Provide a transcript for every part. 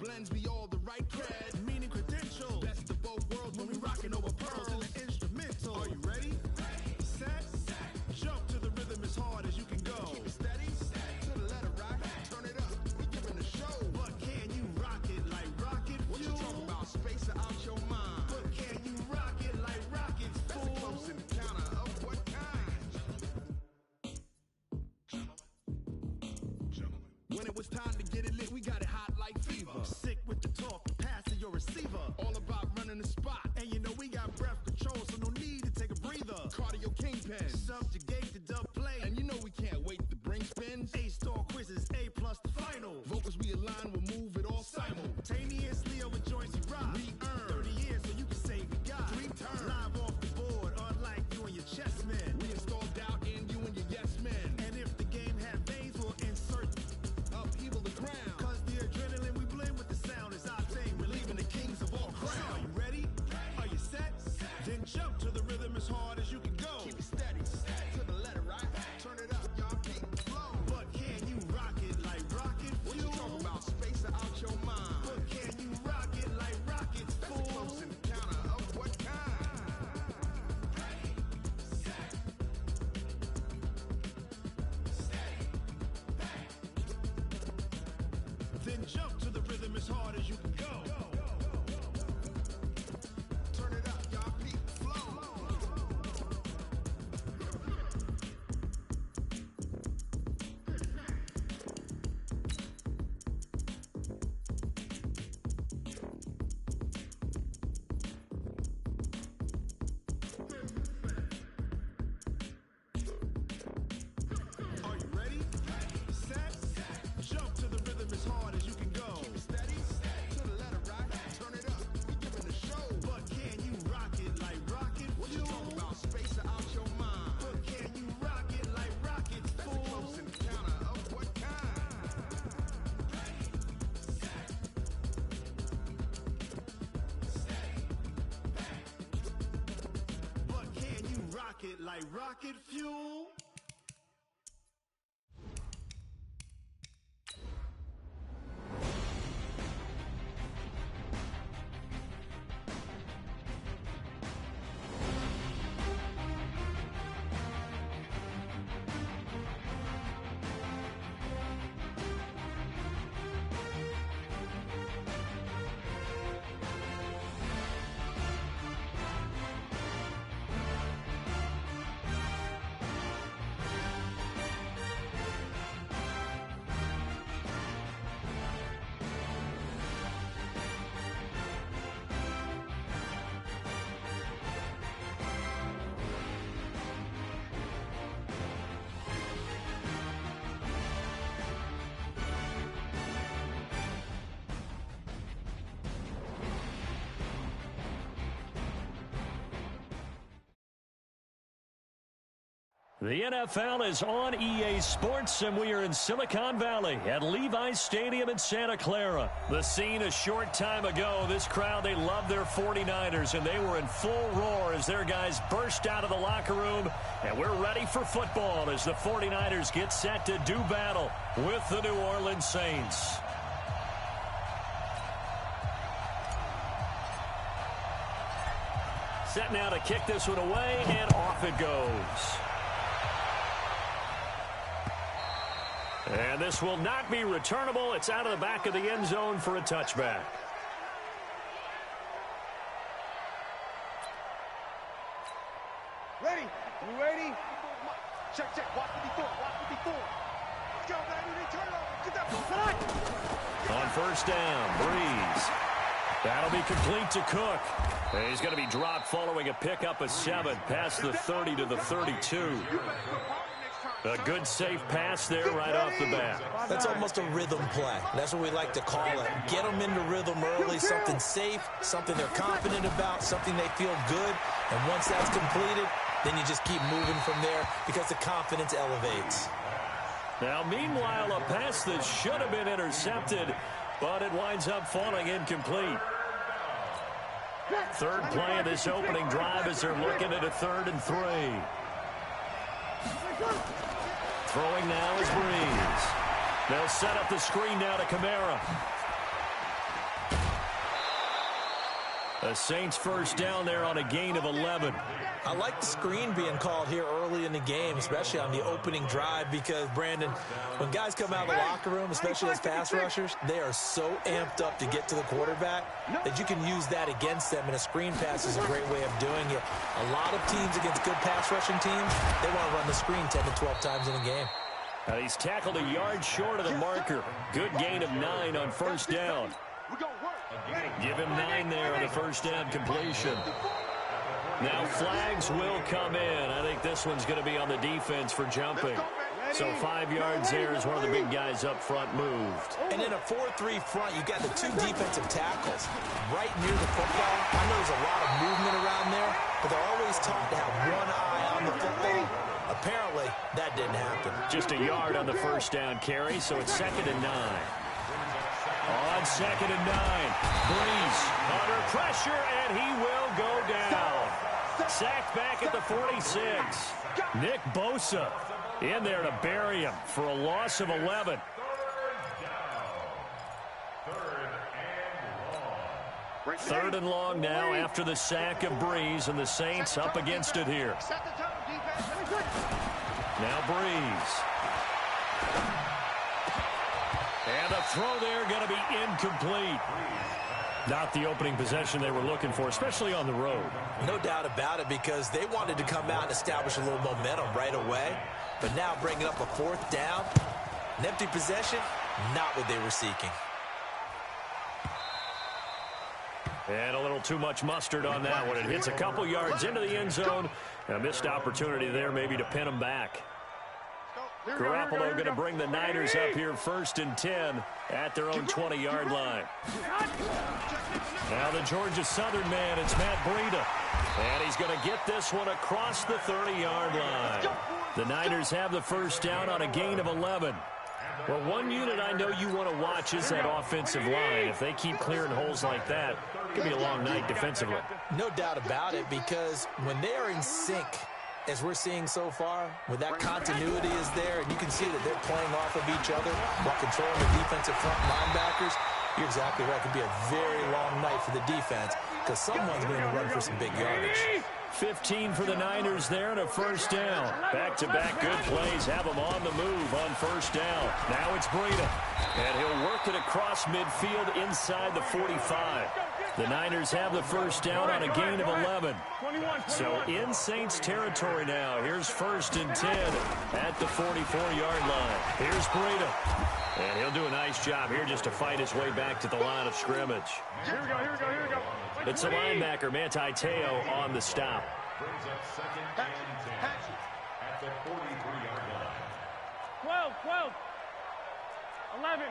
blends be all the right cred. Meaning credential. Best of both worlds when we rockin' over pearls in the instrumental. Are you ready? Set. Jump to the rhythm as hard as you can go. Keep it steady. To the letter rock. Turn it up. We giving a show. But can you rock it like rocket fuel? What you talking about? Space out your mind. But can you rock it like rockets, fool? That's a close encounter of what kind? When it was time to get it lit, we got it hot like fever. Sick with the talk, pass to your receiver. All about running the spot. And you know we got breath control, so no need to take a breather. Cardio kingpin, subjugate the dub play. And you know we can't wait to bring spins. A-star quizzes, A+ the final. Vocals we align, we'll move it all simultaneously over joints we rock. We earn 30 years, so you can say we got 3 turns. Live off the board, unlike you and your chess men. We install doubt in you and your yes men. And if the game had veins, we'll insert upheaval the ground. Cause the adrenaline we blend with the sound is our thing. We're leaving the kings of all crowns. So are you ready? Are you set? Then jump to the rhythm as hard as you can go. Keep it steady. To the letter right. Turn it up, y'all keep it flow. But can you rock it like rocket fuel? What you talking about? Space out your mind. But can you rock it like rockets, fool? That's a close encounter of what kind? Then jump to the rhythm as hard as you can go. Turn it up, y'all keep it flow. Are you ready? Set. Jump to the rhythm as hard as you can go. Keep it steady. To the letter right. Turn it up. We giving a show. But can you rock it like rocket fuel? What you talking about? Space out your mind. But can you rock it like rockets, fool? That's a close encounter of what kind? But can you rock it like rocket fuel? The NFL is on EA Sports, and we are in Silicon Valley at Levi's Stadium in Santa Clara. The scene a short time ago, this crowd, they love their 49ers, and they were in full roar as their guys burst out of the locker room. And we're ready for football as the 49ers get set to do battle with the New Orleans Saints. Set now to kick this one away, and off it goes. And this will not be returnable. It's out of the back of the end zone for a touchback. Ready? You ready? Check, check. Watch 54. Watch 54. Let's go, baby. Return over. Get that ball. On first down, Breeze. That'll be complete to Cook. And he's going to be dropped following a pickup of 7 past the 30 to the 32. A good safe pass there right off the bat. That's almost a rhythm play. That's what we like to call it. Get them into rhythm early, something safe, something they're confident about, something they feel good. And once that's completed, then you just keep moving from there because the confidence elevates. Now, meanwhile, a pass that should have been intercepted, but it winds up falling incomplete. Third play of this opening drive as they're looking at a 3rd and 3. Throwing now is Breeze. They'll set up the screen now to Kamara. The Saints first down there on a gain of 11. I like the screen being called here early in the game, especially on the opening drive, because, Brandon, when guys come out of the locker room, especially as pass rushers, they are so amped up to get to the quarterback that you can use that against them, and a screen pass is a great way of doing it. A lot of teams against good pass rushing teams, they want to run the screen 10 to 12 times in a game. And he's tackled a yard short of the marker. Good gain of 9 on first down. Give him 9 there on the first down completion. Now flags will come in. I think this one's going to be on the defense for jumping. So 5 yards there as one of the big guys up front moved. And in a 4-3 front, you got the 2 defensive tackles right near the football. I know there's a lot of movement around there, but they're always taught to have one eye on the football. Apparently, that didn't happen. Just a yard on the first down carry, so it's 2nd and 9. On 2nd and 9, Breeze under pressure, and he will go down. Sacked back at the 46. Nick Bosa in there to bury him for a loss of 11. Third and long now after the sack of Breeze, and the Saints up against it here. Now Breeze. And the throw there going to be incomplete. Not the opening possession they were looking for, especially on the road. No doubt about it, because they wanted to come out and establish a little momentum right away. But now bringing up a 4th down, an empty possession, not what they were seeking. And a little too much mustard on that one. It hits a couple yards into the end zone. A missed opportunity there maybe to pin them back. Garoppolo going to bring the Niners up here 1st and 10 at their own 20-yard line. Now the Georgia Southern man, it's Matt Breida. And he's going to get this one across the 30-yard line. The Niners have the first down on a gain of 11. Well, one unit I know you want to watch is that offensive line. If they keep clearing holes like that, it could be a long night defensively. No doubt about it, because when they are in sync, as we're seeing so far, when that continuity is there, and you can see that they're playing off of each other while controlling the defensive front linebackers, you're exactly right. It could be a very long night for the defense, because someone's going to run for some big yardage. 15 for the Niners there and a first down. Back-to-back good plays have them on the move on first down. Now it's Breida, and he'll work it across midfield inside the 45. The Niners have the first down on a gain of 11. So in Saints territory now. Here's 1st and 10 at the 44-yard line. Here's Breida. And he'll do a nice job here just to fight his way back to the line of scrimmage. Here we go. It's the linebacker, Manti Te'o, on the stop. Brings up 2nd and 10 at the 43-yard line. 12. 11.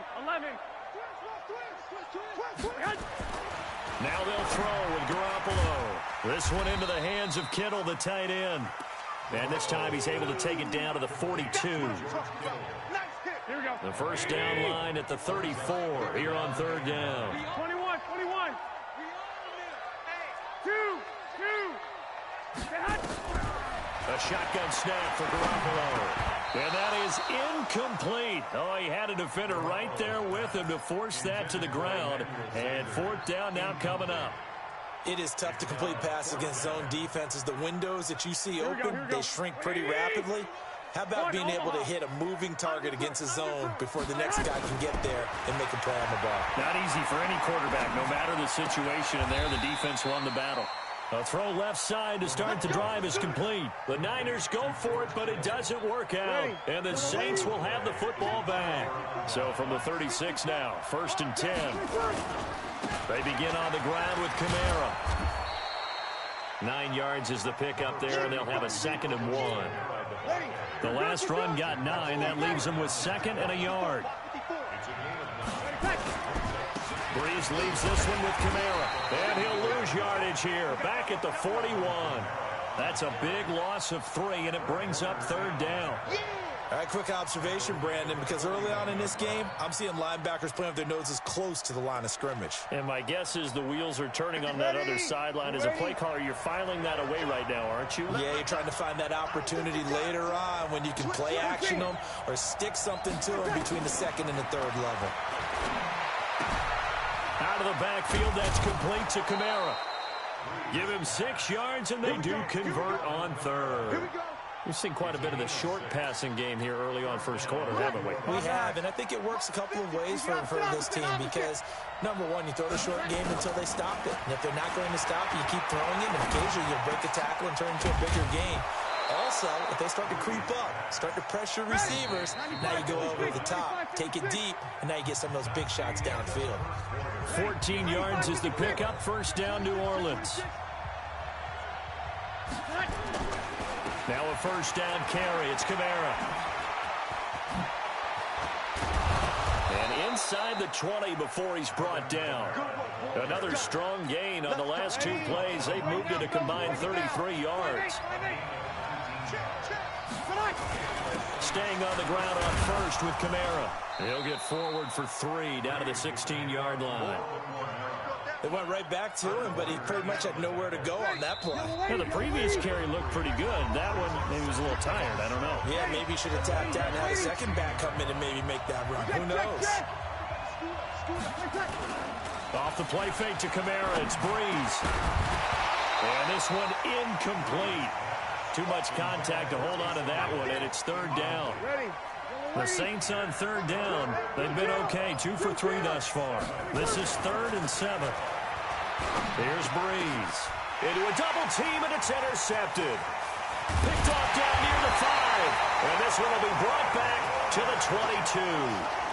Now they'll throw with Garoppolo. This one into the hands of Kittle, the tight end. And this time he's able to take it down to the 42. Here we go. The first down line at the 34 here on 3rd down. 21. 2. A shotgun snap for Garoppolo. And that is incomplete. Oh, he had a defender right there with him to force that to the ground. And 4th down now coming up. It is tough to complete passes against zone defenses. The windows that you see open, they shrink pretty rapidly. How about being able to hit a moving target against a zone before the next guy can get there and make a play on the ball? Not easy for any quarterback, no matter the situation. And there, the defense won the battle. A throw left side to start the drive is complete. The Niners go for it, but it doesn't work out. And the Saints will have the football back. So from the 36 now, 1st and 10. They begin on the ground with Kamara. 9 yards is the pickup there, and they'll have a 2nd and 1. The last run got 9. That leaves them with 2nd and a yard. Breeze leaves this one with Kamara. And he'll lose yardage here. Back at the 41. That's a big loss of 3, and it brings up 3rd down. All right, quick observation, Brandon, because early on in this game, I'm seeing linebackers playing with their noses close to the line of scrimmage. And my guess is the wheels are turning on that other sideline. As a play caller, you're filing that away right now, aren't you? Yeah, you're trying to find that opportunity later on when you can play action them or stick something to them between the 2nd and the 3rd level. Out of the backfield, that's complete to Kamara. Give him 6 yards, and they do convert on third. We've seen quite a bit of the short passing game here early on first quarter, haven't we? We have, and I think it works a couple of ways for this team because, number one, you throw the short game until they stop it. And if they're not going to stop it, you keep throwing it, and occasionally you'll break a tackle and turn into a bigger game. Also, if they start to creep up, start to pressure receivers, now you go over the top, take it deep, and now you get some of those big shots downfield. 14 yards is the pickup, first down, New Orleans. Now a first down carry. It's Kamara. And inside the 20 before he's brought down. Another strong gain on the last 2 plays. They've moved it a combined 33 yards. Staying on the ground on first with Kamara. He'll get forward for 3 down to the 16-yard line. They went right back to him, but he pretty much had nowhere to go on that play. Yeah, the previous carry looked pretty good. That one, maybe was a little tired. I don't know. Yeah, maybe he should have tapped out and had a second back come in and maybe make that run. Who knows? Off the play fake to Kamara. It's Breeze. And this one incomplete. Too much contact to hold on to that one, and it's third down. The Saints on third down. They've been okay, 2 for 3 thus far. This is 3rd and 7. Here's Breeze. Into a double team, and it's intercepted. Picked off down near the 5. And this one will be brought back to the 22.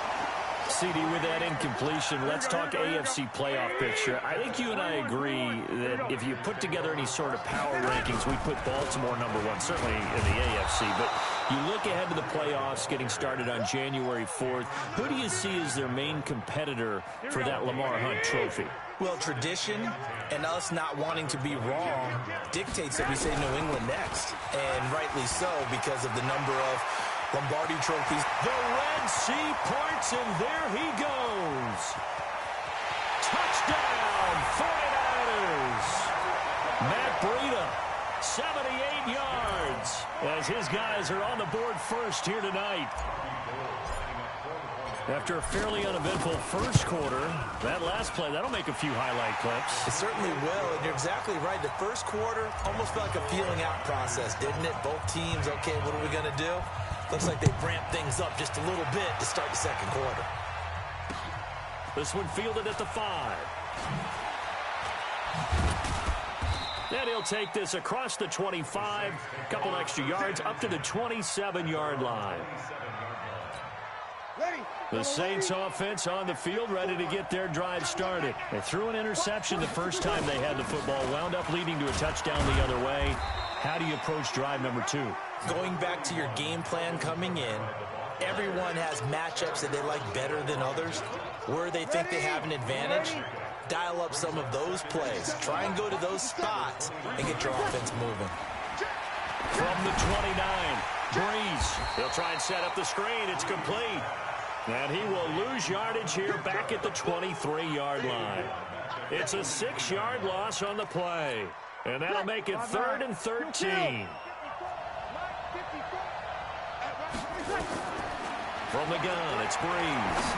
CD, with that incompletion, let's talk AFC playoff picture. I think you and I agree that if you put together any sort of power rankings, we put Baltimore number 1, certainly in the AFC. But you look ahead to the playoffs getting started on January 4th. Who do you see as their main competitor for that Lamar Hunt trophy? Well, tradition and us not wanting to be wrong dictates that we say New England next. And rightly so, because of the number of Lombardi trophies. The Red Sea parts, and there he goes. Touchdown, 49ers. Matt Breida, 78 yards, as his guys are on the board first here tonight. After a fairly uneventful first quarter, that last play, that'll make a few highlight clips. It certainly will, and you're exactly right. The first quarter almost felt like a feeling out process, didn't it? Both teams, okay, what are we going to do? Looks like they ramped things up just a little bit to start the second quarter. This one fielded at the 5. Then he'll take this across the 25, a couple extra yards, up to the 27-yard line. The Saints offense on the field, ready to get their drive started. They threw an interception the first time they had the football, wound up leading to a touchdown the other way. How do you approach drive number 2? Going back to your game plan coming in, everyone has matchups that they like better than others. Where they think they have an advantage, dial up some of those plays. Try and go to those spots and get your offense moving. From the 29, Breeze. He'll try and set up the screen. It's complete. And he will lose yardage here back at the 23-yard line. It's a 6-yard loss on the play. And that'll make it 3rd and 13. From the gun, it's Breeze.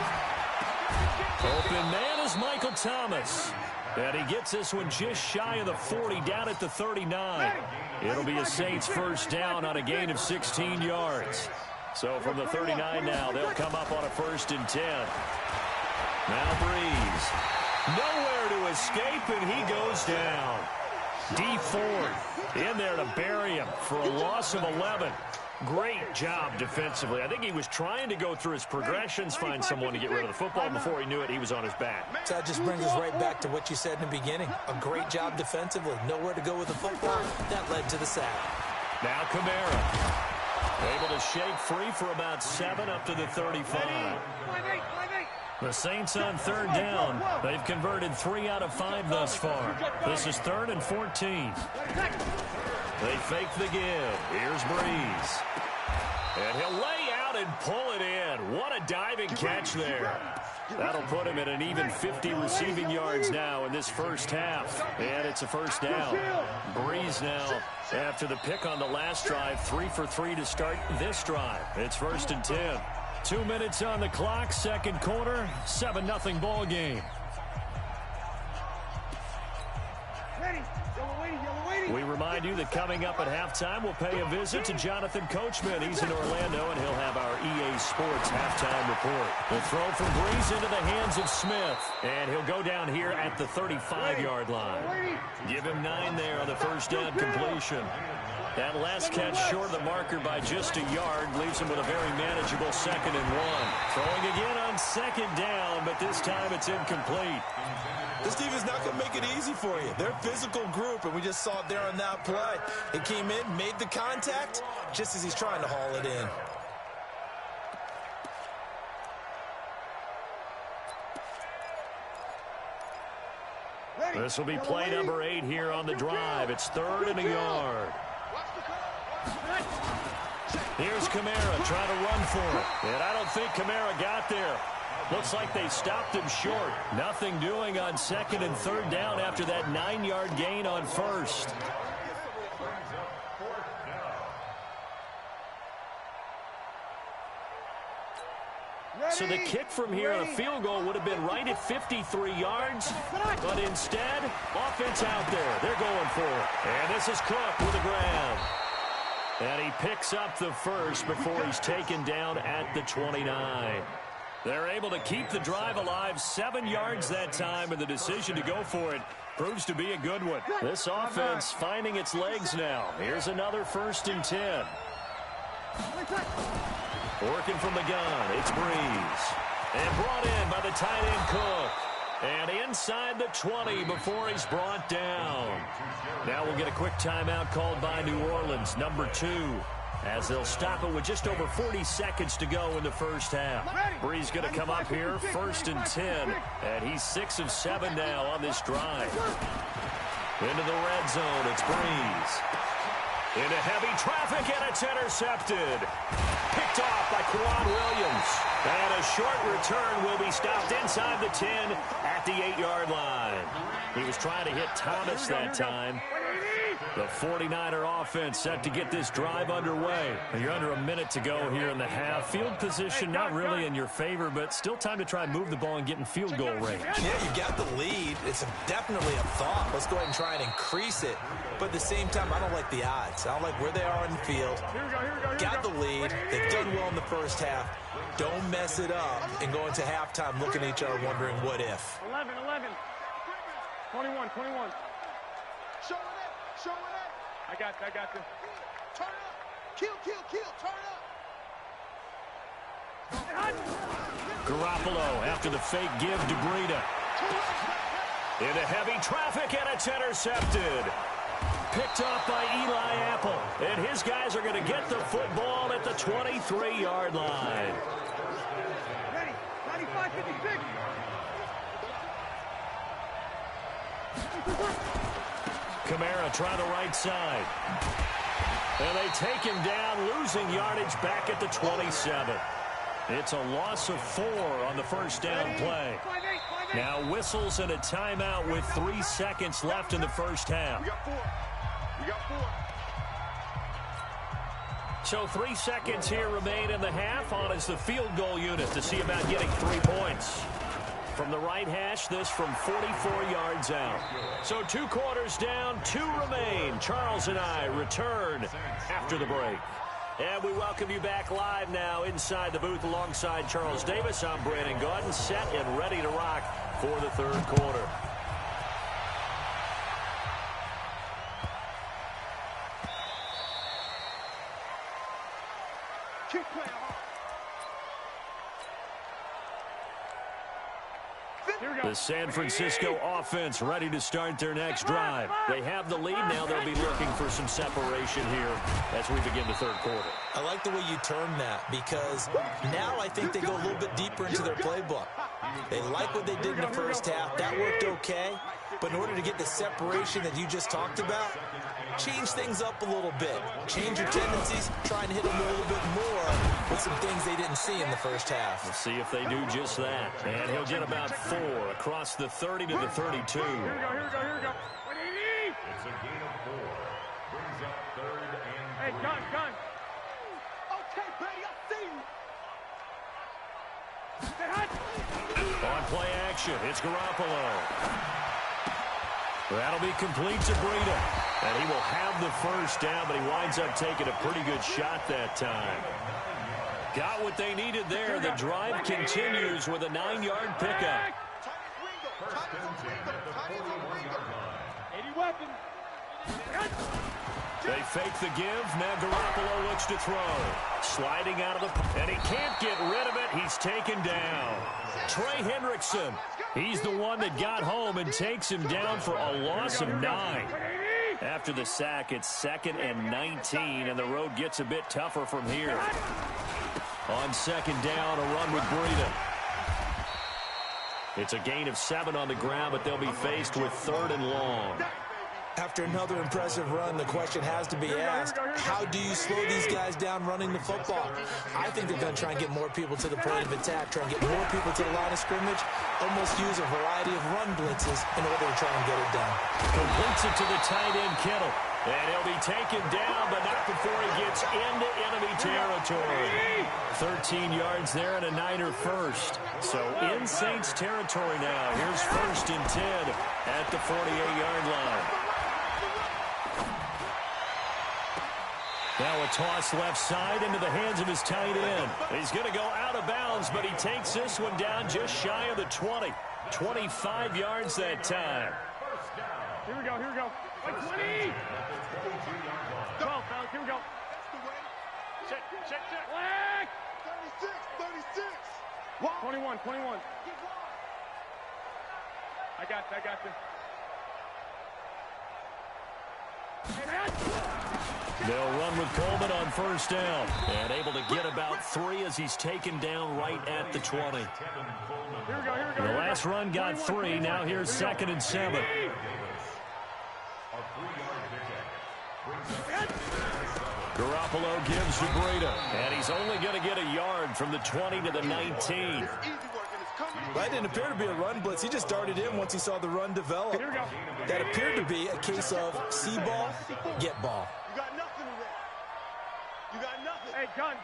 Open man is Michael Thomas. And he gets this one just shy of the 40, down at the 39. It'll be a Saints first down on a gain of 16 yards. So from the 39 now, they'll come up on a 1st and 10. Now Breeze. Nowhere to escape, and he goes down. D Ford in there to bury him for a loss of 11. Great job defensively. I think he was trying to go through his progressions, find someone to get rid of the football. Before he knew it, he was on his back. So that just brings us right back to what you said in the beginning. A great job defensively. Nowhere to go with the football. That led to the sack. Now Kamara. Able to shake free for about 7 up to the 35. The Saints on 3rd down. They've converted 3 out of 5 thus far. This is 3rd and 14. They fake the give. Here's Breeze. And he'll lay out and pull it in. What a diving catch there. That'll put him at an even 50 receiving yards now in this first half. And it's a first down. Breeze now, after the pick on the last drive, 3 for 3 to start this drive. It's 1st and 10. 2 minutes on the clock, second quarter, 7-0 ball game. We remind you that coming up at halftime, we'll pay a visit to Jonathan Coachman. He's in Orlando, and he'll have our EA Sports halftime report. The throw from Breeze into the hands of Smith, and he'll go down here at the 35-yard line. Give him 9 there on the first down completion. That last catch short of the marker by just a yard leaves him with a very manageable 2nd and 1. Throwing again on 2nd down, but this time it's incomplete. This defense not going to make it easy for you. They're a physical group, and we just saw it there on that play. It came in, made the contact, just as he's trying to haul it in. This will be play number 8 here on the drive. It's 3rd and a yard. Here's Kamara trying to run for it. And I don't think Kamara got there. Looks like they stopped him short. Nothing doing on 2nd and 3rd down after that 9-yard gain on 1st. So the kick from here on a field goal would have been right at 53 yards. But instead, offense out there. They're going for it. And this is Cook with a grab. And he picks up the first before he's taken down at the 29. They're able to keep the drive alive, 7 yards that time, and the decision to go for it proves to be a good one. This offense finding its legs now. Here's another 1st and 10. Working from the gun, it's Breeze. And brought in by the tight end Cook. And inside the 20 before he's brought down. Now we'll get a quick timeout called by New Orleans, number 2. As they'll stop it with just over 40 seconds to go in the first half. Breeze going to come up here, 1st and 10. And he's 6 of 7 now on this drive. Into the red zone, it's Breeze. Into heavy traffic, and it's intercepted. Picked off by Quan Williams. And a short return will be stopped inside the 10 at the 8-yard line. He was trying to hit Thomas that time. The 49er offense set to get this drive underway. You're under a minute to go here in the half. Field position not really in your favor, but still time to try and move the ball and get in field goal range. Yeah, you got the lead. It's definitely a thought. Let's go ahead and try and increase it. But at the same time, I don't like the odds. I don't like where they are in the field. Got the lead. They've done well in the first half. Don't mess it up and go into halftime looking at each other wondering what if. 11, 21. Show it up. I got this. Turn up. Kill. Turn up. Garoppolo after the fake give to Breida. Into heavy traffic, and it's intercepted. Picked off by Eli Apple. And his guys are going to get the football at the 23-yard line. Ready. 95, 56. Kamara trying the right side. And they take him down, losing yardage back at the 27. It's a loss of 4 on the first down play. Now whistles and a timeout with 3 seconds left in the first half. We got 4. So 3 seconds here remain in the half. On is the field goal unit to see about getting 3 points. From the right hash, this from 44 yards out. So 2 quarters down, 2 remain. Charles and I return after the break. And we welcome you back live now inside the booth alongside Charles Davis. I'm Brandon Gaudin, set and ready to rock for the third quarter. Keep playing hard. The San Francisco offense ready to start their next drive. They have the lead now. They'll be looking for some separation here as we begin the third quarter. I like the way you term that because now I think they go a little bit deeper into their playbook. They like what they did in the first half. That worked okay. But in order to get the separation that you just talked about, change things up a little bit. Change your tendencies, try and hit them a little bit more with some things they didn't see in the first half. We'll see if they do just that. And he'll get about 4 across the 30 to the 32. Here we go. It's a gain of 4. Brings up 3rd and 3. Hey, gun. Okay, buddy, I see you. On play action, it's Garoppolo. That'll be complete to Breida. And he will have the first down, but he winds up taking a pretty good shot that time. Got what they needed there. The drive continues with a 9-yard pickup. 80 weapons. They fake the give. Now Garoppolo looks to throw. Sliding out of the... And he can't get rid of it. He's taken down. Trey Hendrickson. He's the one that got home and takes him down for a loss of 9. After the sack, it's 2nd and 19, and the road gets a bit tougher from here. On 2nd down, a run with Breida. It's a gain of 7 on the ground, but they'll be faced with 3rd and long. After another impressive run, the question has to be asked, how do you slow these guys down running the football? I think they're going to try and get more people to the point of attack, try and get more people to the line of scrimmage, almost use a variety of run blitzes in order to try and get it done. Completes it to the tight end, Kittle. And he'll be taken down, but not before he gets into enemy territory. 13 yards there and a Niner first. So in Saints territory now. Here's 1st and 10 at the 48-yard line. Now a toss left side into the hands of his tight end. He's going to go out of bounds, but he takes this one down just shy of the 20. 25 yards that time. Here we go, here we go. Like 20! 12, fellas, here we go. Check. Black! 36. 21. I got this. They'll run with Coleman on 1st down. And able to get about 3 as he's taken down right at the 20. Here we go. The last run got 3. Now here's 2nd and 7. Garoppolo gives to Breida. And he's only going to get a yard from the 20 to the 19. That didn't appear to be a run blitz. He just darted in once he saw the run develop. That appeared to be a case of see ball, get ball. You got nothing today. You got nothing. Hey, gun.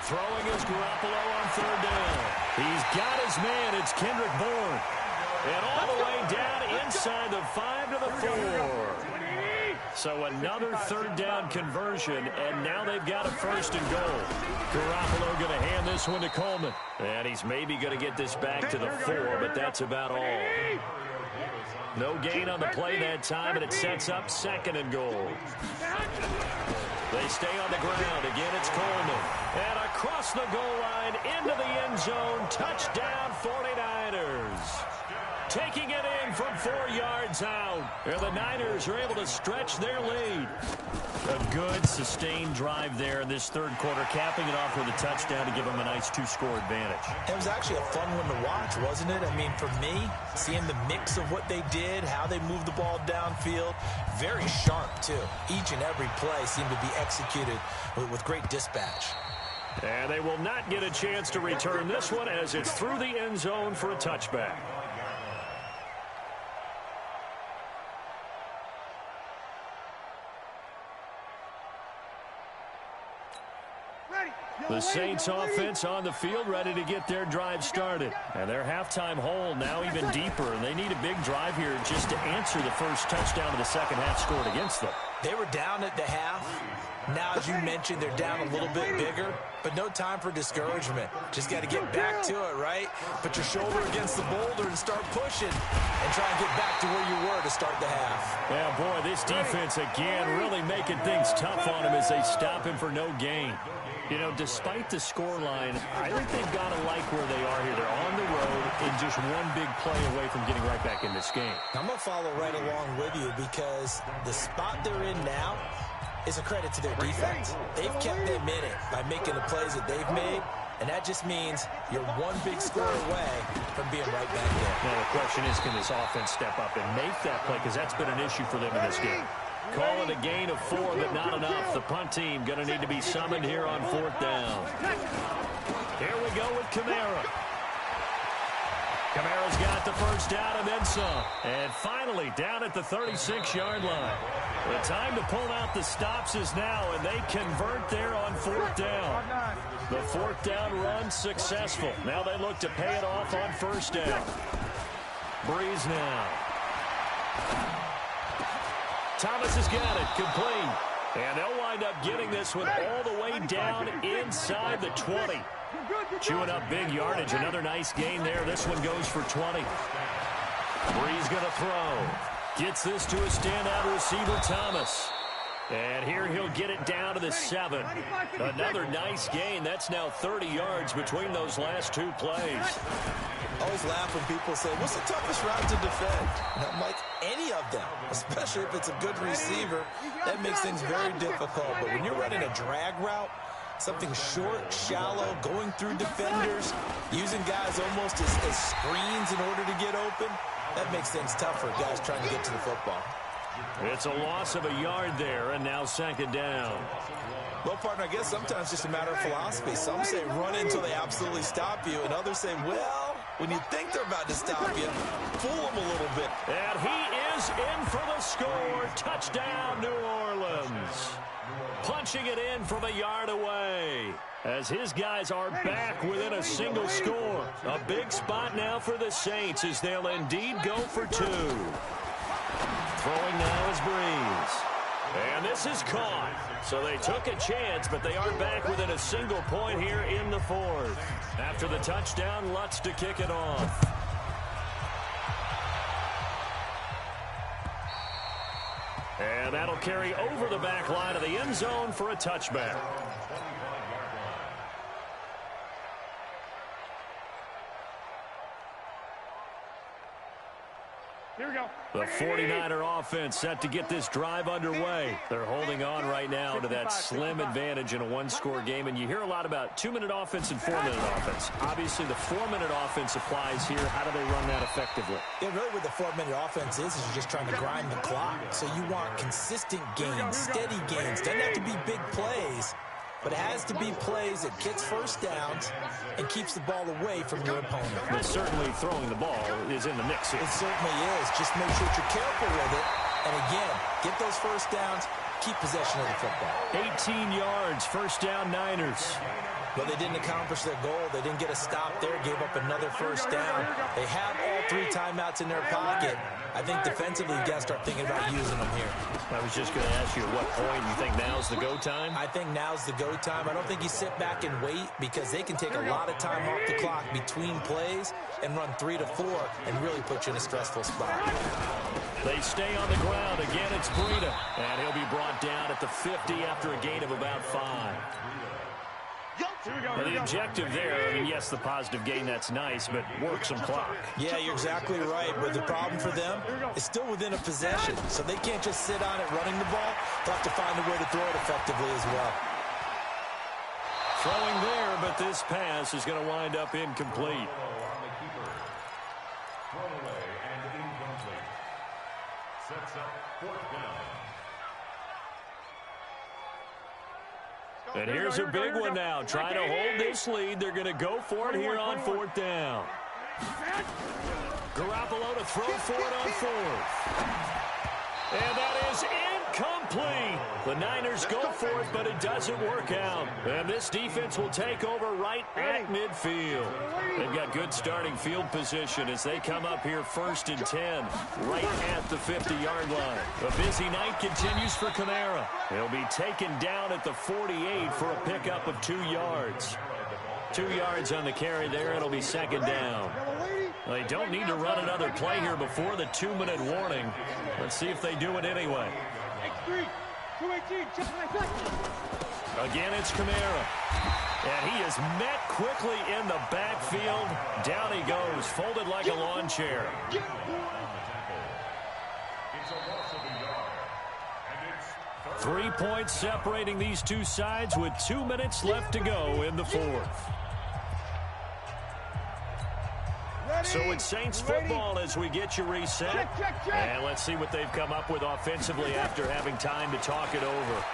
Throwing is Garoppolo on 3rd down. He's got his man. It's Kendrick Bourne. And all the way down inside the 5 to the 4. So another 3rd down conversion, and now they've got a 1st and goal. Garoppolo going to hand this one to Coleman. And he's maybe going to get this back to the 4, but that's about all. No gain on the play that time, and it sets up 2nd and goal. They stay on the ground. Again, it's Coleman. And across the goal line, into the end zone. Touchdown, 49ers. Taking it in from 4 yards out. And the Niners are able to stretch their lead. A good, sustained drive there in this 3rd quarter, capping it off with a touchdown to give them a nice 2-score advantage. It was actually a fun one to watch, wasn't it? I mean, for me, seeing the mix of what they did, how they moved the ball downfield, very sharp, too. Each and every play seemed to be executed with great dispatch. And they will not get a chance to return this one as it's through the end zone for a touchback. The Saints offense on the field ready to get their drive started. And their halftime hole now even deeper. And they need a big drive here just to answer the first touchdown of the second half scored against them. They were down at the half. Now, as you mentioned, they're down a little bit bigger, but no time for discouragement. Just got to get back to it, right? Put your shoulder against the boulder and start pushing and try and get back to where you were to start the half. Yeah, boy, this defense again really making things tough on him as they stop him for no gain. You know, despite the scoreline, I think they've got to like where they are here. They're on the road and just one big play away from getting right back in this game. I'm going to follow right along with you because the spot they're in now is a credit to their defense. They've kept them in it by making the plays that they've made, and that just means you're one big score away from being right back there. Now the question is, can this offense step up and make that play? Because that's been an issue for them in this game. Call it a gain of 4, but not enough. The punt team going to need to be summoned here on 4th down. Here we go with Kamara. Kamara's got the first down and then some. And finally down at the 36-yard line. The time to pull out the stops is now, and they convert there on 4th down. The 4th down run successful. Now they look to pay it off on 1st down. Breeze now. Thomas has got it, complete. And they'll wind up getting this one all the way down inside the 20. Chewing up big yardage. Another nice gain there. This one goes for 20. Bree's going to throw. Gets this to a standout receiver, Thomas. And here he'll get it down to the 7. Another nice gain. That's now 30 yards between those last two plays. I always laugh when people say, what's the toughest route to defend? And I'm like, any of them, especially if it's a good receiver. That makes things very difficult. But when you're running a drag route, something short, shallow, going through defenders, using guys almost as screens in order to get open, that makes things tough for guys trying to get to the football. It's a loss of a yard there, and now second down. Well, partner, I guess sometimes it's just a matter of philosophy. Some say run until they absolutely stop you, and others say, well, when you think they're about to stop you, fool them a little bit. And he is in for the score. Touchdown, New Orleans. Punching it in from a yard away as his guys are back within a single score. A big spot now for the Saints as they'll indeed go for 2. Throwing now is Breeze. And this is caught. So they took a chance, but they are back within a single point here in the 4th. After the touchdown, Lutz to kick it off. And that'll carry over the back line of the end zone for a touchback. Here we go. The 49er offense set to get this drive underway. They're holding on right now to that slim advantage in a one-score game. And you hear a lot about 2-minute offense and 4-minute offense. Obviously, the 4-minute offense applies here. How do they run that effectively? Yeah, really what the 4-minute offense is you're just trying to grind the clock. So you want consistent gains, steady gains. Doesn't have to be big plays, but it has to be plays that gets first downs and keeps the ball away from your opponent. But certainly throwing the ball is in the mix here. It certainly is. Just make sure that you're careful with it. And again, get those first downs, keep possession of the football. 18 yards, first down Niners. But they didn't accomplish their goal. They didn't get a stop there, gave up another first down. They have all 3 timeouts in their pocket. I think defensively, you got to start thinking about using them here. I was just going to ask you at what point you think now's the go time? I think now's the go time. I don't think you sit back and wait because they can take a lot of time off the clock between plays and run 3 to 4 and really put you in a stressful spot. They stay on the ground. Again, it's Breida. And he'll be brought down at the 50 after a gain of about 5. Well, the objective there, I mean, yes, the positive gain, that's nice, but work some clock. Yeah, you're exactly right, but the problem for them is still within a possession, so they can't just sit on it running the ball. They'll have to find a way to throw it effectively as well. Throwing there, but this pass is going to wind up incomplete. Throwaway and incomplete. Sets up 4th down. And here's a big one now. Trying to hold this lead. They're going to go for it here on 4th down. Garoppolo to throw for it on 4th. And that is incomplete. The Niners go for it, but it doesn't work out. And this defense will take over right at midfield. They've got good starting field position as they come up here 1st and 10, right at the 50-yard line. A busy night continues for Kamara. He'll be taken down at the 48 for a pickup of 2 yards. 2 yards on the carry there. It'll be second down. They don't need to run another play here before the 2-minute warning. Let's see if they do it anyway. Again, it's Kamara. And he is met quickly in the backfield. Down he goes, folded like a lawn chair. It's a loss of a yard. And it's 3 points separating these two sides with 2 minutes left to go in the 4th. So it's Saints football as we get you reset. And let's see what they've come up with offensively after having time to talk it over.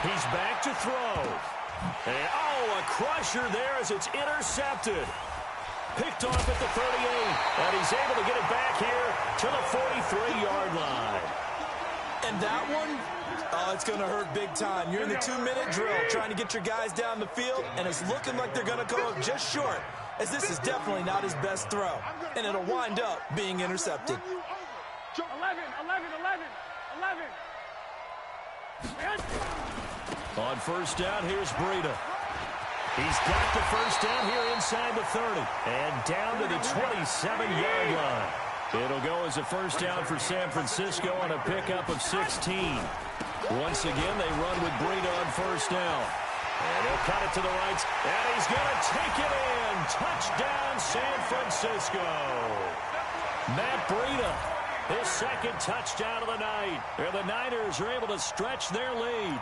He's back to throw. And, oh, a crusher there as it's intercepted. Picked off at the 38. And he's able to get it back here to the 43-yard line. And that one, oh, it's going to hurt big time. You're in the 2-minute drill trying to get your guys down the field, and it's looking like they're going to go up just short, as this is definitely not his best throw, and it'll wind up being intercepted. On first down, here's Breida. He's got the first down here inside the 30. And down to the 27-yard line. It'll go as a first down for San Francisco on a pickup of 16. Once again, they run with Breida on first down. And he'll cut it to the right. And he's going to take it in. Touchdown, San Francisco. Matt Breida, his second touchdown of the night. And the Niners are able to stretch their lead.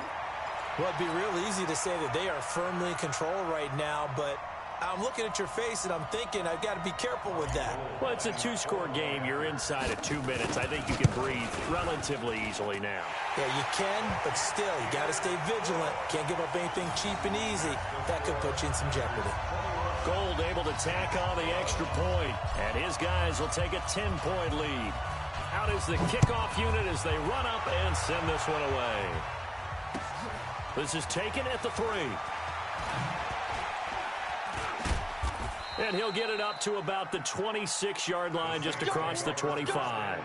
Well, it'd be real easy to say that they are firmly in control right now, but I'm looking at your face and I'm thinking I've got to be careful with that. Well, it's a two-score game. You're inside of 2 minutes. I think you can breathe relatively easily now. Yeah, you can, but still, you got to stay vigilant. Can't give up anything cheap and easy. That could put you in some jeopardy. Gold able to tack on the extra point, and his guys will take a 10-point lead. Out is the kickoff unit as they run up and send this one away. This is taken at the 3. And he'll get it up to about the 26-yard line just across the 25. At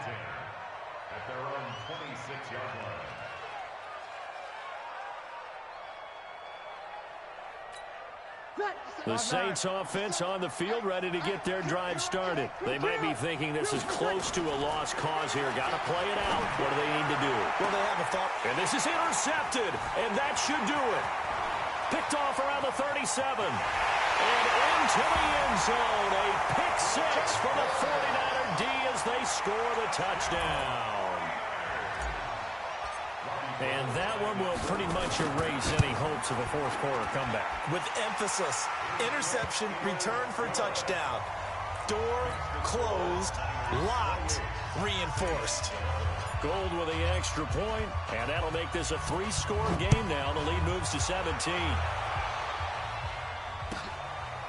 their own 26-yard line. The Saints offense on the field, ready to get their drive started. They might be thinking this is close to a lost cause here. Got to play it out. What do they need to do? Well, they have a thought. And this is intercepted, and that should do it. Picked off around the 37. And into the end zone. A pick six for the 49er D as they score the touchdown. And that one will pretty much erase any hopes of a fourth quarter comeback. With emphasis, interception, return for touchdown. Door closed, locked, reinforced. Gold with the extra point, and that'll make this a 3-score game now. The lead moves to 17.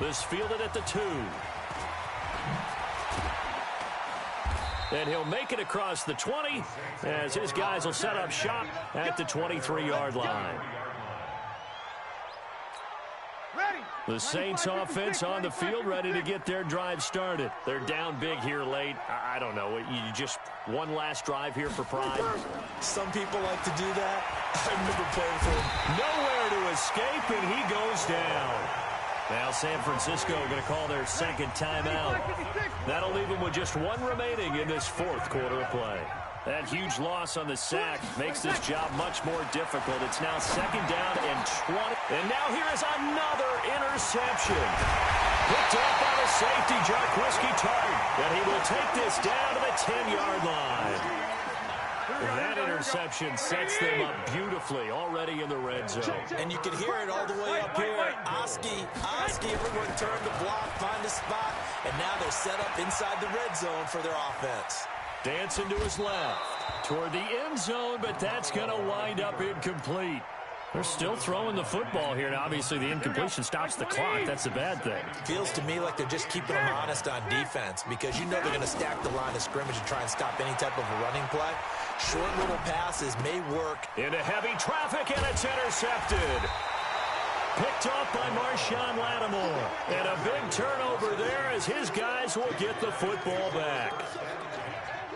This fielded at the 2. And he'll make it across the 20 as his guys will set up shop at the 23-yard line. The Saints offense on the field ready to get their drive started. They're down big here late. I don't know. You just one last drive here for pride. Some people like to do that. I remember playing for them. Nowhere to escape, and he goes down. Now San Francisco going to call their second timeout. That'll leave them with just one remaining in this fourth quarter of play. That huge loss on the sack makes this job much more difficult. It's now second down and 20. And now here is another interception. Picked off by the safety, Jarquiski Tartt. And he will take this down to the 10-yard line. That interception sets them up beautifully already in the red zone. And you can hear it all the way up here. Oski, everyone turned to block, find a spot, and now they're set up inside the red zone for their offense. Dancing to his left toward the end zone, but that's going to wind up incomplete. They're still throwing the football here, and obviously the incompletion stops the clock. That's a bad thing. Feels to me like they're just keeping them honest on defense because you know they're going to stack the line of scrimmage and try and stop any type of a running play. Short little passes may work. Into heavy traffic, and it's intercepted. Picked off by Marshawn Lattimore. And a big turnover there as his guys will get the football back.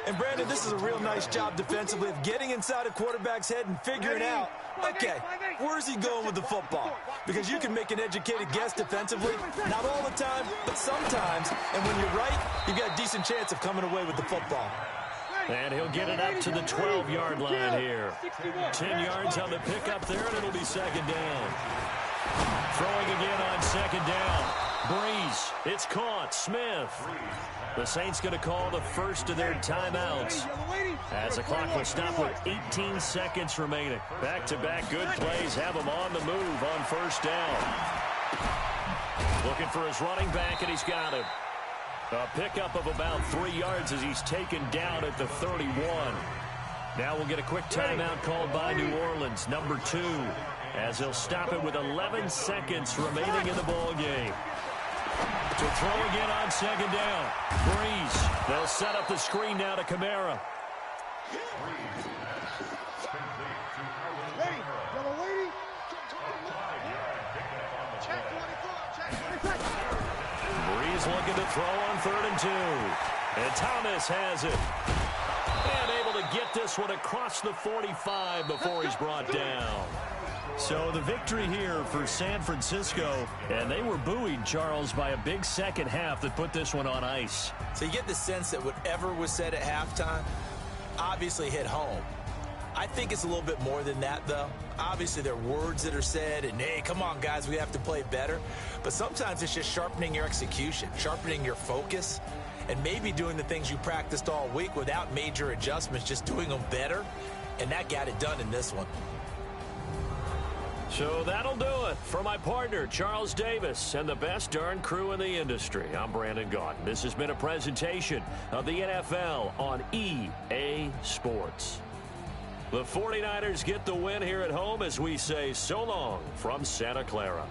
And, Brandon, this is a real nice job defensively of getting inside a quarterback's head and figuring out, okay, where's he going with the football? Because you can make an educated guess defensively, not all the time, but sometimes. And when you're right, you've got a decent chance of coming away with the football. And he'll get it up to the 12-yard line here. 10 yards on the pickup there, and it'll be second down. Throwing again on second down. Breeze. It's caught. Smith. The Saints going to call the first of their timeouts as the clock will stop with 18 seconds remaining. Back-to-back good plays have him on the move on first down. Looking for his running back, and he's got him. A pickup of about 3 yards as he's taken down at the 31. Now we'll get a quick timeout called by New Orleans, number 2, as they'll stop it with 11 seconds remaining in the ball game. To throw again on second down. Breeze. They'll set up the screen now to Kamara. Breeze looking to throw on 3rd and 2. And Thomas has it. get this one across the 45 before he's brought down. So the victory here for San Francisco, and they were buoyed, Charles, by a big second half that put this one on ice. So you get the sense that whatever was said at halftime obviously hit home. I think it's a little bit more than that, though. Obviously, there are words that are said, and, hey, come on, guys, we have to play better. But sometimes it's just sharpening your execution, sharpening your focus, and maybe doing the things you practiced all week without major adjustments, just doing them better, and that got it done in this one. So that'll do it for my partner, Charles Davis, and the best darn crew in the industry. I'm Brandon Gaudin. This has been a presentation of the NFL on EA Sports. The 49ers get the win here at home as we say so long from Santa Clara.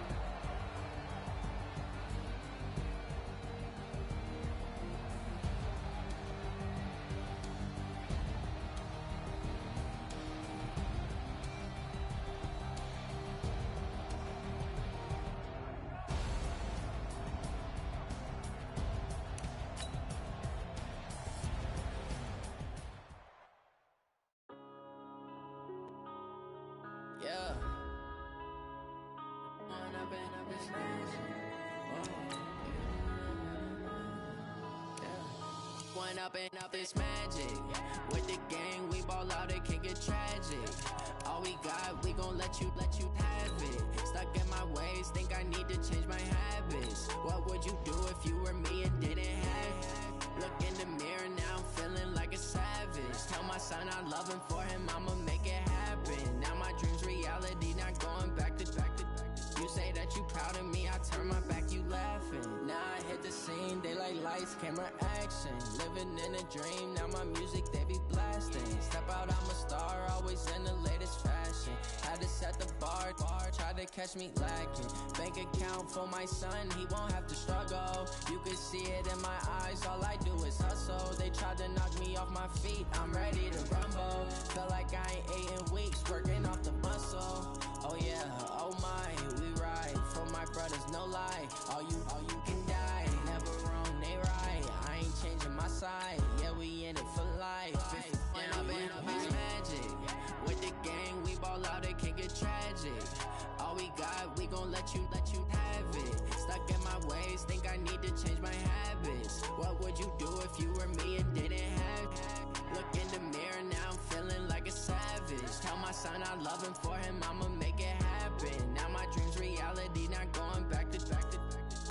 Up this magic with the gang, we ball out, it can get tragic. All we got, we gon' let you have it. Stuck in my ways, think I need to change my habits. What would you do if you were me and didn't have it? Look in the mirror now, I'm feeling like a savage. Tell my son I love him, for him I'ma make it happen. Now my dreams reality, not going back to. You say that you proud of me, I turn my back, you laughing. Now I hit the scene, they like lights, camera, action. Living in a dream, now my music, they be blasting. Step out, I'm a star, always in the latest fashion. Had to set the bar, try to catch me lacking. Bank account for my son, he won't have to struggle. You can see it in my eyes, all I do is hustle. They tried to knock me off my feet, I'm ready to rumble. Feel like I ain't ate in weeks, working off the muscle. Oh yeah, oh my, we ride for my brothers, no lie. All you can die, never wrong, they right. I ain't changing my side, yeah, we in it for life. When I've been up is magic, with the gang, we ball out, it can get tragic. All we got, we gon' let you have it. Stuck in my ways, think I need to change my habits. What would you do if you were me and didn't have it? Look in the mirror now, I'm feeling like a savage. Tell my son I love him, for him I'ma make it happen. Now my dreams reality, not going back to.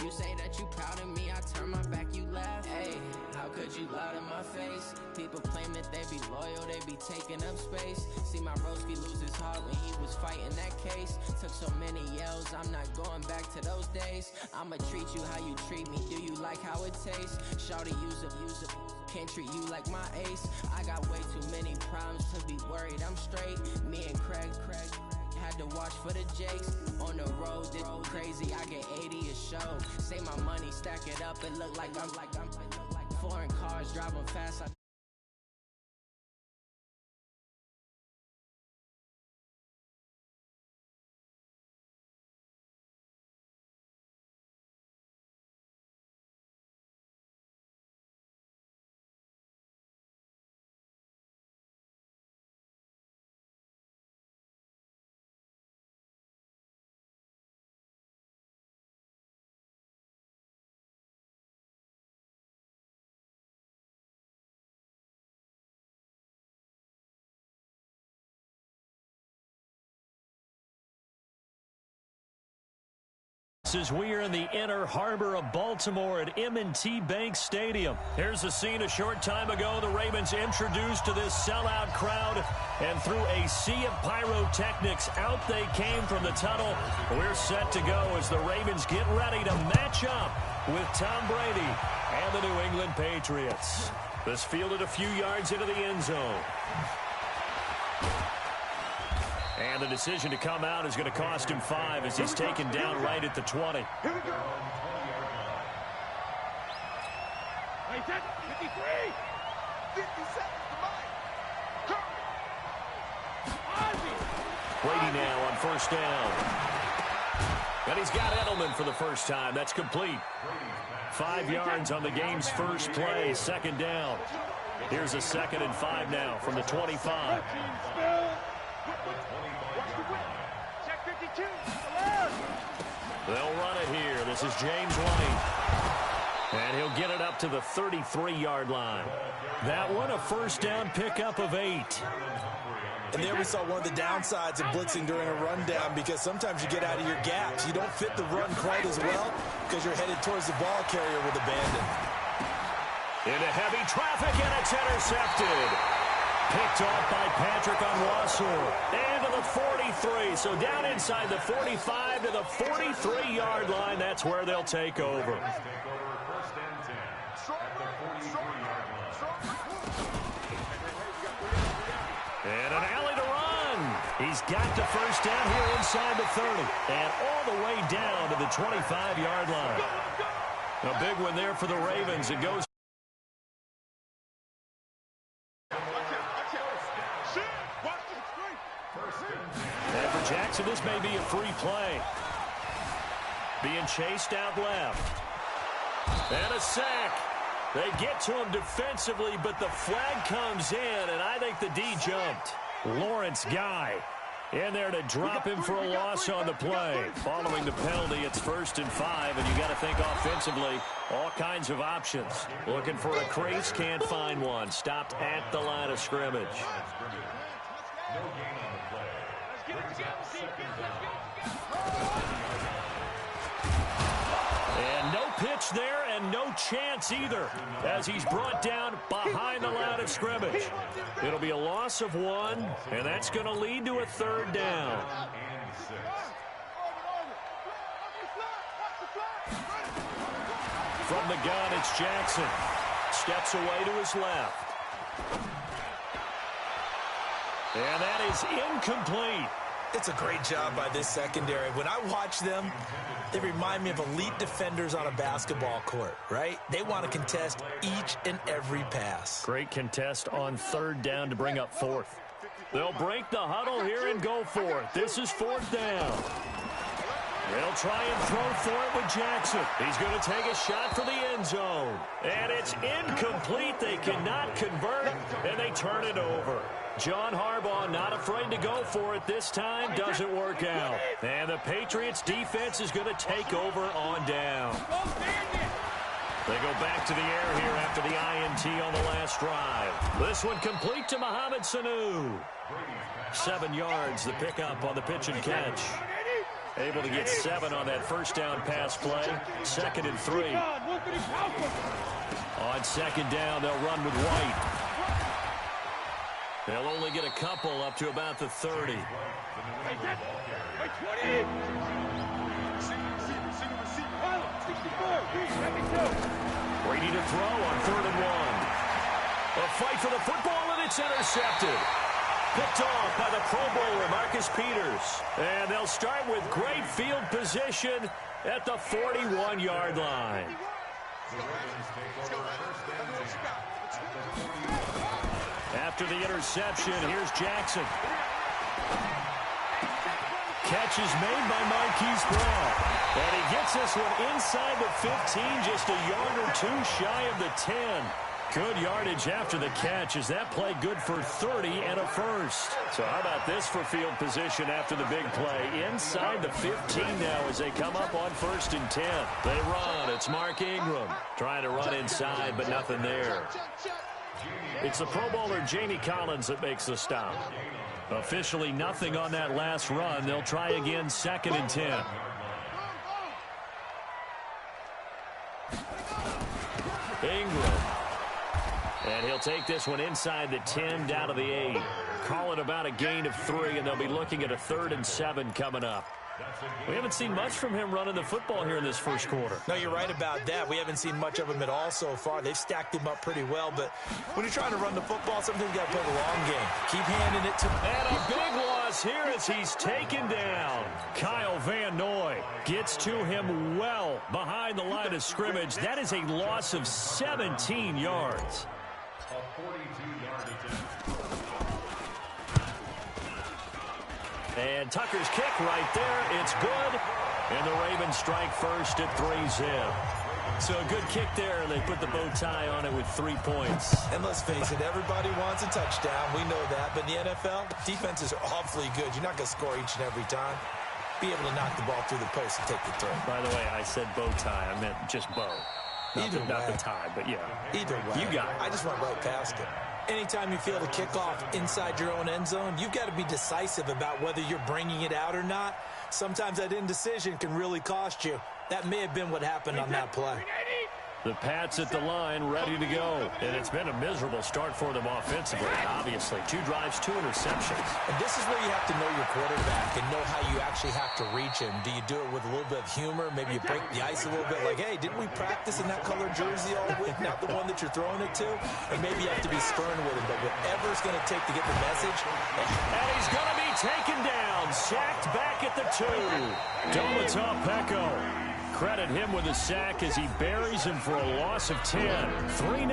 You say that you proud of me, I turn my back, you laugh. Hey, how could you lie to my face? People claim that they be loyal, they be taking up space. See my broski lose his heart when he was fighting that case. Took so many yells, I'm not going back to those days. I'ma treat you how you treat me, do you like how it tastes? Shawty, use it, can't treat you like my ace. I got way too many problems to be worried, I'm straight. Me and Craig had to watch for the Jakes. On the road, this crazy, I get 80 a show. Save my money, stack it up, it look like I'm foreign cars driving fast. As we are in the inner harbor of Baltimore at M&T Bank Stadium. Here's a scene a short time ago. The Ravens introduced to this sellout crowd, and through a sea of pyrotechnics, out they came from the tunnel. We're set to go as the Ravens get ready to match up with Tom Brady and the New England Patriots. This fielded a few yards into the end zone. And the decision to come out is going to cost him 5 as he's taken down right at the 20. Here we go. 53. 50 seconds to mine. Brady now on first down. And he's got Edelman for the first time. That's complete. 5 yards on the game's first play, second down. Here's a 2nd and 5 now from the 25. Check 52. They'll run it here. This is James White. And he'll get it up to the 33-yard line. That one, a first down pickup of 8. And there we saw one of the downsides of blitzing during a rundown, because sometimes you get out of your gaps. You don't fit the run quite as well because you're headed towards the ball carrier with abandon. Into heavy traffic, and it's intercepted. Picked off by Patrick Onwuasor. And to the 43. So down inside the 45 to the 43-yard line. That's where they'll take over. And an alley to run. He's got the first down here inside the 30. And all the way down to the 25-yard line. A big one there for the Ravens. It goes. And for Jackson, this may be a free play. Being chased out left. And a sack. They get to him defensively, but the flag comes in, and I think the D jumped. Lawrence Guy in there to drop him for a loss on the play. Following the penalty, it's 1st and 5, and you got to think offensively, all kinds of options. Looking for a crease, can't find one. Stopped at the line of scrimmage. And no pitch there, and no chance either, as he's brought down behind the line of scrimmage. It'll be a loss of 1, and that's going to lead to a 3rd down. From the gun, it's Jackson. Steps away to his left. And that is incomplete. It's a great job by this secondary. When I watch them, they remind me of elite defenders on a basketball court, right? They want to contest each and every pass. Great contest on 3rd down to bring up 4th. They'll break the huddle here and go for it. This is 4th down. They'll try and throw for it with Jackson. He's going to take a shot for the end zone. And it's incomplete. They cannot convert, and they turn it over. John Harbaugh not afraid to go for it this time. Doesn't work out. And the Patriots defense is going to take over on down. They go back to the air here after the INT on the last drive. This one complete to Mohamed Sanu. 7 yards, the pickup on the pitch and catch. Able to get 7 on that first down pass play. 2nd and 3. On 2nd down, they'll run with White. They'll only get a couple up to about the 30. Brady to throw on 3rd and 1. A fight for the football, and it's intercepted. Picked off by the Pro Bowler, Marcus Peters. And they'll start with great field position at the 41-yard line. After the interception, here's Jackson. Catch is made by Marquise Brown. And he gets this one inside the 15, just a yard or 2 shy of the 10. Good yardage after the catch. Is that play good for 30 and a first? So how about this for field position after the big play? Inside the 15 now as they come up on 1st and 10. They run. It's Mark Ingram trying to run inside, but nothing there. It's the Pro Bowler Jamie Collins that makes the stop. Officially nothing on that last run. They'll try again 2nd and 10. Ingram. And he'll take this one inside the 10 down to the 8. Call it about a gain of 3, and they'll be looking at a 3rd and 7 coming up. We haven't seen much from him running the football here in this first quarter. No, you're right about that. We haven't seen much of him at all so far. They've stacked him up pretty well, but when you're trying to run the football, sometimes you got to play the long game. Keep handing it to him. And a big loss here as he's taken down. Kyle Van Noy gets to him well behind the line of scrimmage. That is a loss of 17 yards. A 42-yard attempt. And Tucker's kick right there. It's good. And the Ravens strike first at 3-zip. So a good kick there, and they put the bow tie on it with 3 points. And let's face it, everybody wants a touchdown. We know that. But in the NFL, defenses are awfully good. You're not going to score each and every time. Be able to knock the ball through the post and take the throw. By the way, I said bow tie. I meant just bow. Not the tie, but yeah. Either way. You got it. I just went right past it. Anytime you feel the kickoff inside your own end zone, you've got to be decisive about whether you're bringing it out or not. Sometimes that indecision can really cost you. That may have been what happened on that play. The Pats at the line, ready to go. And it's been a miserable start for them offensively, obviously. 2 drives, 2 interceptions. And this is where you have to know your quarterback and know how you actually have to reach him. Do you do it with a little bit of humor? Maybe you break the ice a little bit like, hey, didn't we practice in that color jersey all week? Not the one that you're throwing it to? And maybe you have to be stern with him. But whatever it's going to take to get the message. And he's going to be taken down. Sacked back at the 2. Domatov Peko. Credit him with a sack as he buries him for a loss of 10. 3-0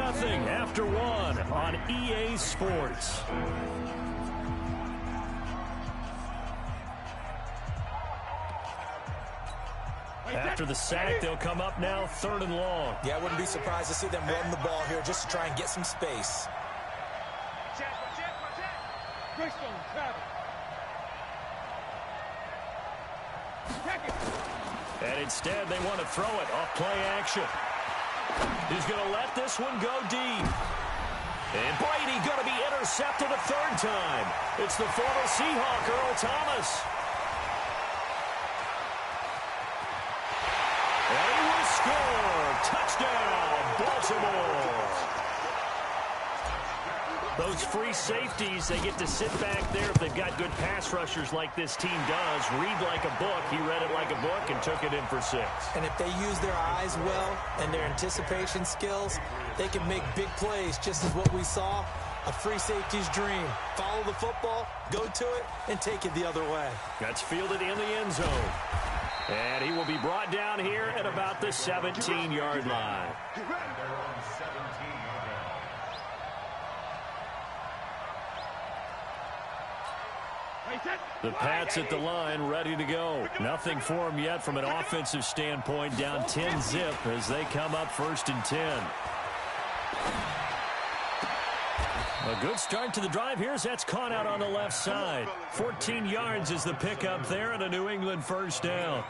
after 1 on EA Sports. After the sack, they'll come up now 3rd and long. Yeah, I wouldn't be surprised to see them run the ball here just to try and get some space. And instead, they want to throw it off play action. He's going to let this one go deep. And Brady going to be intercepted a 3rd time. It's the former Seahawk, Earl Thomas. And he will score. Touchdown, Baltimore. Those free safeties, they get to sit back there if they've got good pass rushers like this team does. Read like a book. He read it like a book and took it in for 6. And if they use their eyes well and their anticipation skills, they can make big plays, just as what we saw. A free safety's dream. Follow the football, go to it, and take it the other way. That's fielded in the end zone. And he will be brought down here at about the 17-yard line. The Pats at the line, ready to go. Nothing for them yet from an offensive standpoint. Down 10-zip as they come up 1st and 10. A good start to the drive. Here's that's caught out on the left side. 14 yards is the pickup there and a New England 1st down.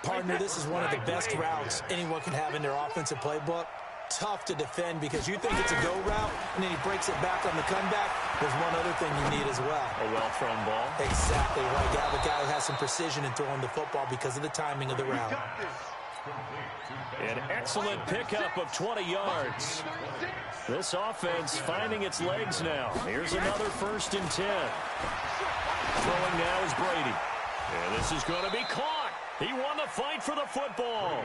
Partner, this is one of the best routes anyone can have in their offensive playbook. Tough to defend because you think it's a go route, and then he breaks it back on the comeback. There's one other thing you need as well. A well-thrown ball. Exactly right. You have a guy who has some precision in throwing the football because of the timing of the route. An excellent pickup of 20 yards. This offense finding its legs now. Here's another 1st and 10. Throwing now is Brady. And this is going to be caught. He won the fight for the football.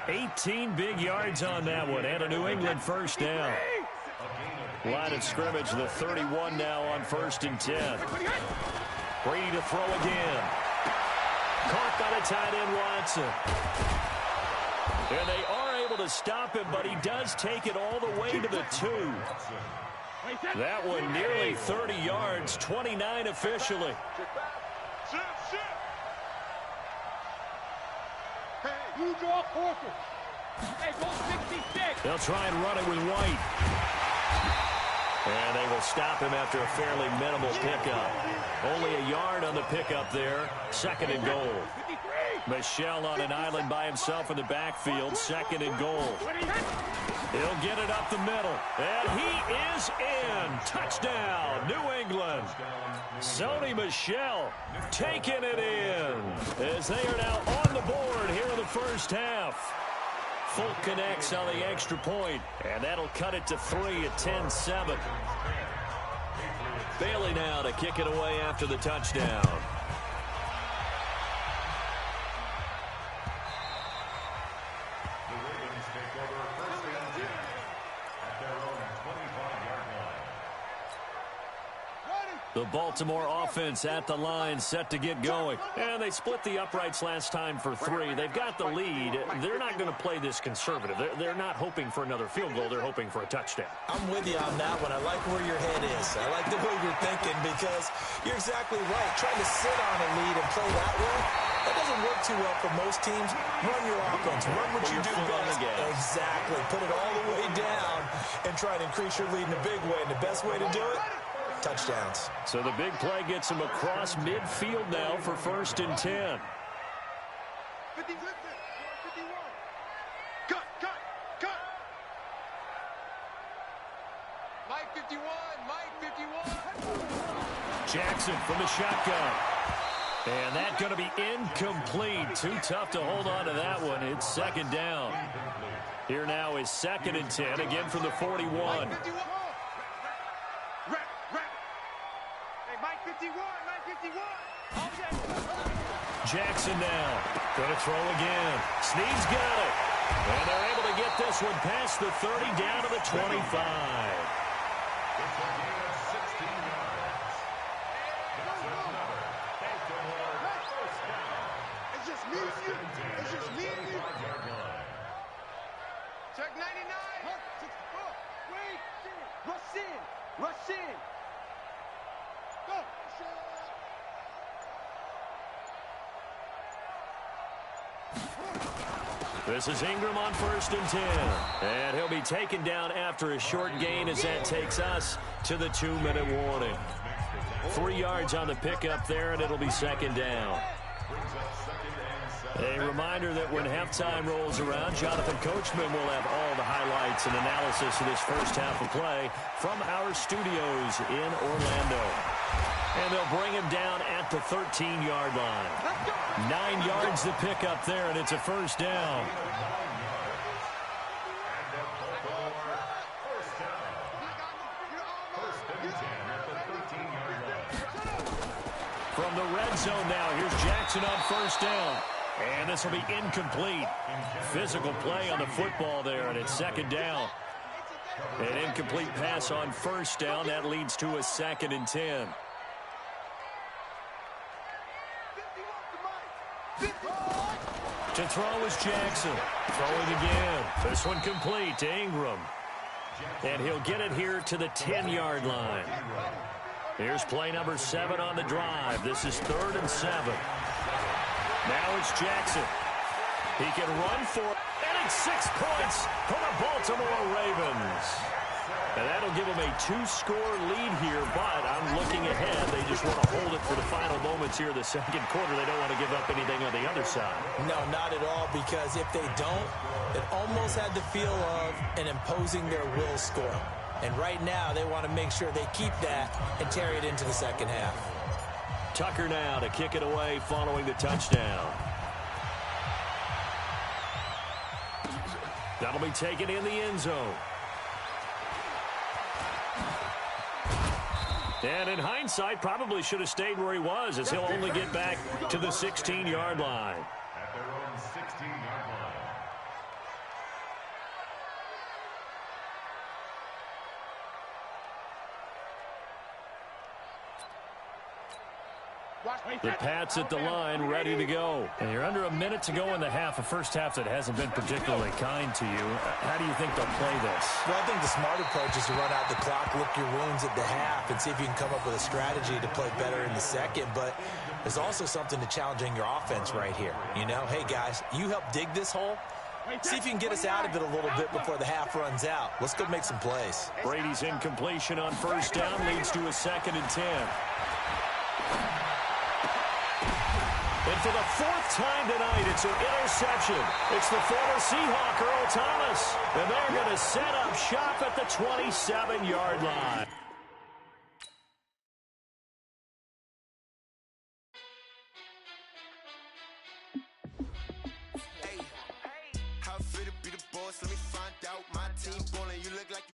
18 big yards on that one, and a New England 1st down. Line of scrimmage, the 31 now on 1st and 10. Brady to throw again. Caught by the tight end Watson. And they are able to stop him, but he does take it all the way to the 2. That one nearly 30 yards, 29 officially. You draw quarters. Hey, go 66. They'll try and run it with White. And they will stop him after a fairly minimal pickup. Only a yard on the pickup there. 2nd and goal. Michel on an island by himself in the backfield. 2nd and goal. He'll get it up the middle. And he is in. Touchdown, New England. Sony Michel taking it in as they are now on the board here in the 1st half. Fulk connects on the extra point, and that'll cut it to 3 at 10-7. Bailey now to kick it away after the touchdown. The Baltimore offense at the line, set to get going. And they split the uprights last time for 3. They've got the lead. They're not going to play this conservative. They're not hoping for another field goal. They're hoping for a touchdown. I'm with you on that one. I like where your head is. I like the way you're thinking because you're exactly right. Trying to sit on a lead and play that way, That doesn't work too well for most teams. Run your offense. Run what you do best. Exactly. Put it all the way down and try to increase your lead in a big way. And the best way to do it, touchdowns. So the big play gets him across midfield now for 1st and 10. 51. Cut. Mike 51. Jackson from the shotgun. And that's going to be incomplete. Too tough to hold on to that one. It's 2nd down. Here now is 2nd and 10, again from the 41. Hey, Mike 51. Jackson now. Going to throw again. Snead's got it. And they're able to get this one past the 30 down to the 25. Check 99. Wait. Rush in. Go. This is Ingram on 1st and 10. And he'll be taken down after a short gain as that takes us to the 2-minute warning. 3 yards on the pickup there, and it'll be 2nd down. A reminder that when halftime rolls around, Jonathan Coachman will have all the highlights and analysis of this first half of play from our studios in Orlando. And they'll bring him down at the 13-yard line. 9 yards to pick up there, and it's a 1st down. From the red zone now, here's Jackson on 1st down. And this will be incomplete. Physical play on the football there, and it's 2nd down. An incomplete pass on 1st down. That leads to a 2nd and 10. To throw is Jackson. Throwing again. This one complete to Ingram. And he'll get it here to the 10-yard line. Here's play number 7 on the drive. This is 3rd and 7. Now it's Jackson. He can run for it. And it's 6 points for the Baltimore Ravens. And that'll give them a 2-score lead here, but I'm looking ahead. They just want to hold it for the final moments here in the 2nd quarter. They don't want to give up anything on the other side. No, not at all, because if they don't, it almost had the feel of an imposing their will score. And right now, they want to make sure they keep that and carry it into the 2nd half. Tucker now to kick it away following the touchdown. That'll be taken in the end zone. And in hindsight, probably should have stayed where he was, as he'll only get back to the 16-yard line. At their own 16-yard line. The Pats at the line, ready to go. And you're under a minute to go in the half, a first half that hasn't been particularly kind to you. How do you think they'll play this? Well, I think the smart approach is to run out the clock, lick your wounds at the half, and see if you can come up with a strategy to play better in the second. But there's also something to challenging your offense right here. You know, hey, guys, you help dig this hole. See if you can get us out of it a little bit before the half runs out. Let's go make some plays. Brady's incompletion on 1st down leads to a 2nd and 10. And for the 4th time tonight, it's an interception. It's the former Seahawk, Earl Thomas. And they're going to set up shop at the 27-yard line. How fit to be the boss? Let me find out. My team ballin', you look like